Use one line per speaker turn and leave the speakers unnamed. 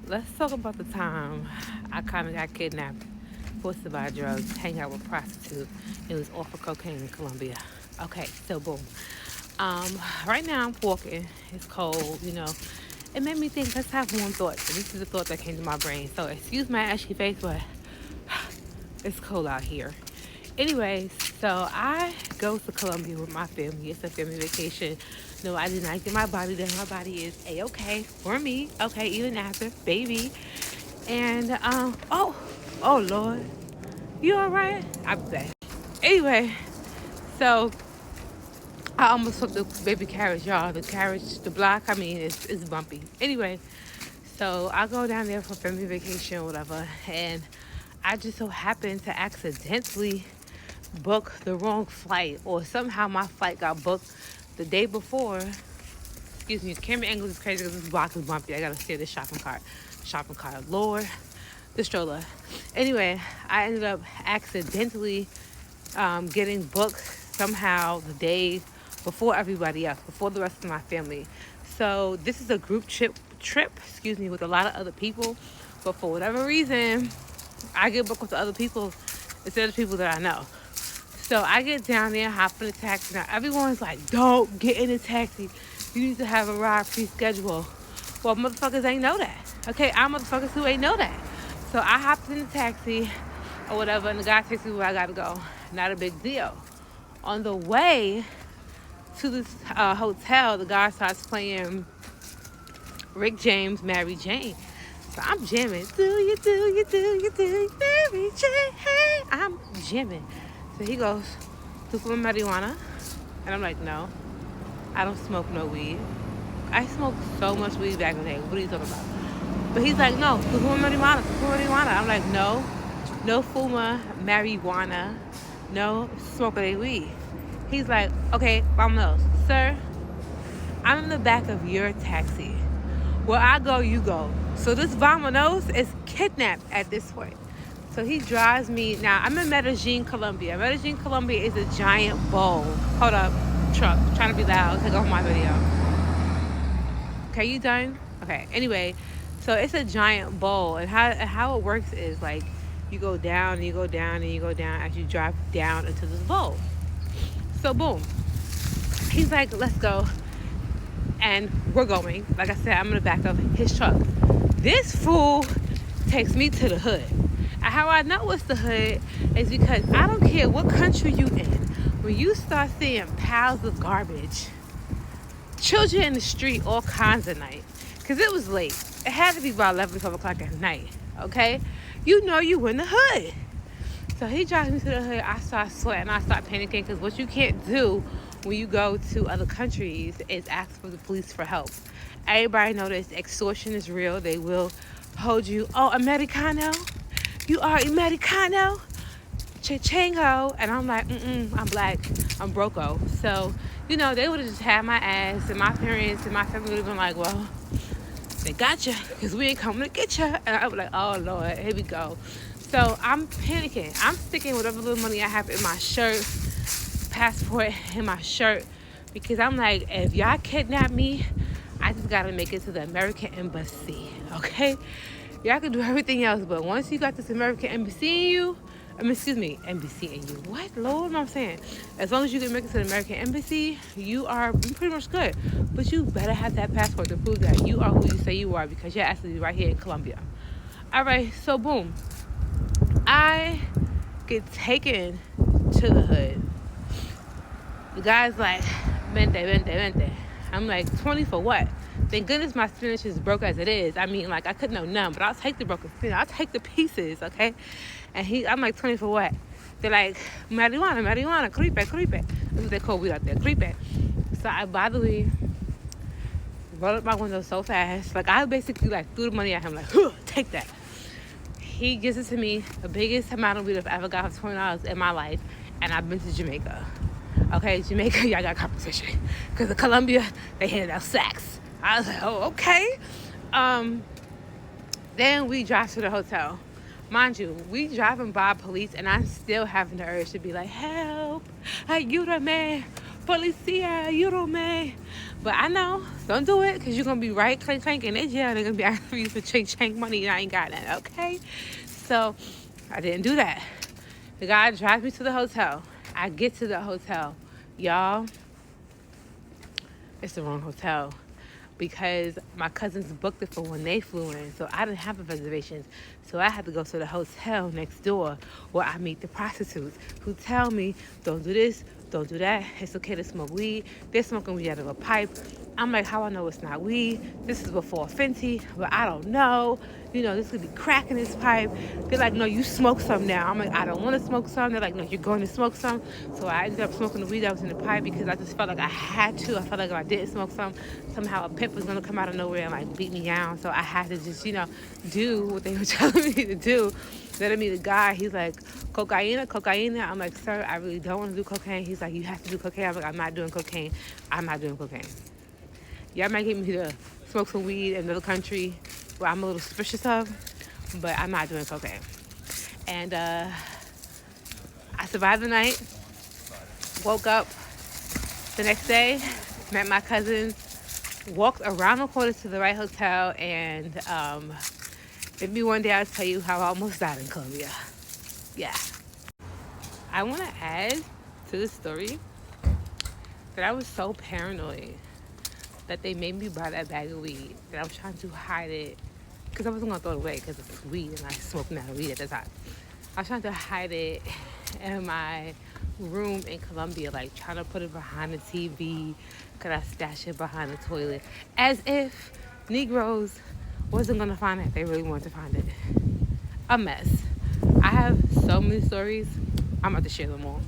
let's talk about the time I kind of got kidnapped, forced to buy drugs, hang out with prostitute. It was all for cocaine in Colombia. Okay, so boom. Right now I'm walking. It's cold, you know. It made me think, let's have one thought. And this is the thought that came to my brain. So excuse my ashy face, but it's cold out here. Anyways, so I go to Colombia with my family. It's a family vacation. No, I did not get my body done. My body is a-okay for me. Okay, even after, baby. And, oh Lord. You all right? I bet. Anyway, so I almost took the baby carriage, y'all. The carriage, the block, I mean, it's bumpy. Anyway, so I go down there for family vacation or whatever. And I just so happened to accidentally book the wrong flight, or somehow my flight got booked the day before. Excuse me, the camera angle is crazy because this block is bumpy. I gotta steer this shopping cart. Lord, the stroller. Anyway, I ended up accidentally getting booked somehow the day before everybody else, before the rest of my family. So this is a group trip, with a lot of other people. But for whatever reason, I get booked with the other people instead of people that I know. So I get down there, hop in a taxi. Now everyone's like, don't get in a taxi. You need to have a ride pre-schedule. Well, motherfuckers ain't know that. Okay, I'm motherfuckers who ain't know that. So I hopped in the taxi or whatever, and the guy takes me where I gotta go. Not a big deal. On the way to this hotel, the guy starts playing Rick James, Mary Jane. So I'm jamming. Do you, Mary Jane? Hey, I'm jamming. So he goes, "Tu fumas marijuana?" And I'm like, "No, I don't smoke no weed. I smoked so much weed back in the day. What are you talking about?" But he's like, "No, tu fumas marijuana, tu fumas marijuana." I'm like, "No, no fuma marijuana, no smoking any weed." He's like, "Okay, vámonos." Sir, I'm in the back of your taxi. Where I go, you go. So this vámonos is kidnapped at this point. So he drives me. Now, I'm in Medellin, Colombia. Medellin, Colombia is a giant bowl. Hold up. Truck. I'm trying to be loud. Take off my video. Okay, you done? Okay. Anyway, so it's a giant bowl. And how it works is, like, you go down, and you go down, and you go down as you drive down into this bowl. So, boom. He's like, "Let's go." And we're going. Like I said, I'm in the back of his truck. This fool takes me to the hood. And how I know it's the hood is because I don't care what country you in. When you start seeing piles of garbage, children in the street all kinds of night, because it was late. It had to be about 11, 12 o'clock at night, okay? You know you in the hood. So he drives me to the hood. I start sweating. I start panicking because what you can't do when you go to other countries is ask for the police for help. Everybody knows extortion is real. They will hold you. "Oh, Americano? You are Americano? Chachango." And I'm like, I'm black. I'm broco. So, they would have just had my ass, and my parents and my family would have been like, "Well, they got you because we ain't coming to get you." And I was like, "Oh, Lord, here we go." So I'm panicking. I'm sticking whatever little money I have in my shirt, passport in my shirt, because I'm like, if y'all kidnap me, I just gotta make it to the American embassy, okay? Y'all can do everything else, but once you got this American embassy in you, embassy in you. What, Lord, what I'm saying? As long as you can make it to the American embassy, you are pretty much good. But you better have that passport to prove that you are who you say you are, because you're actually right here in Colombia. All right, so boom. I get taken to the hood. The guy's like, "Vente. I'm like, 20 for what?" Thank goodness my Spanish is broke as it is. I mean, like, I couldn't know none, but I'll take the broken Spanish. I'll take the pieces, okay? And I'm like, 20 for what? They're like, marijuana, crepe. That's what they call weed out there, crepe. So I, by the way, rolled up my window so fast. Like, I basically, like, threw the money at him, like, take that. He gives it to me, the biggest amount of weed I've ever got for $20 in my life, and I've been to Jamaica. Okay, Jamaica, y'all got competition. Because in Colombia, they handed out sacks. I was like, oh, okay. Then we drive to the hotel. Mind you, we driving by police, and I'm still having the urge to be like, "Help, ayúdame, policia, you don't man. But I know, don't do it, because you're going to be right clank clank in their jail. They're going to be asking for you for chank money, and I ain't got that, okay? So I didn't do that. The guy drives me to the hotel. I get to the hotel. Y'all, it's the wrong hotel, because my cousins booked it for when they flew in. So I didn't have the reservations. So I had to go to the hotel next door where I meet the prostitutes who tell me, don't do this, don't do that. It's okay to smoke weed. They're smoking weed out of a pipe. I'm like, how I know it's not weed? This is before Fenty, but I don't know. You know, this could be crack in this pipe. They're like, no, you smoke some now. I'm like, I don't want to smoke some. They're like, no, you're going to smoke some. So I ended up smoking the weed that was in the pipe because I just felt like I had to. I felt like if I didn't smoke some, somehow a pimp was going to come out of nowhere and like beat me down. So I had to just, you know, do what they were telling me to do. Then I meet a guy, he's like, cocaine. I'm like, sir, I really don't want to do cocaine. He's like, you have to do cocaine. I'm like, I'm not doing cocaine. I'm not doing cocaine. Y'all might get me to smoke some weed in another country where I'm a little suspicious of, but I'm not doing cocaine. And I survived the night, woke up the next day, met my cousins, walked around the corner to the right hotel, and maybe one day I'll tell you how I almost died in Colombia. Yeah. I want to add to the story that I was so paranoid that they made me buy that bag of weed, that I was trying to hide it, because I wasn't going to throw it away because it's weed and I smoked out of weed at the time. I was trying to hide it in my room in Colombia, like trying to put it behind the TV. Could I stash it behind the toilet? As if Negroes wasn't going to find it if they really wanted to find it. A mess. I have so many stories. I'm about to share them all.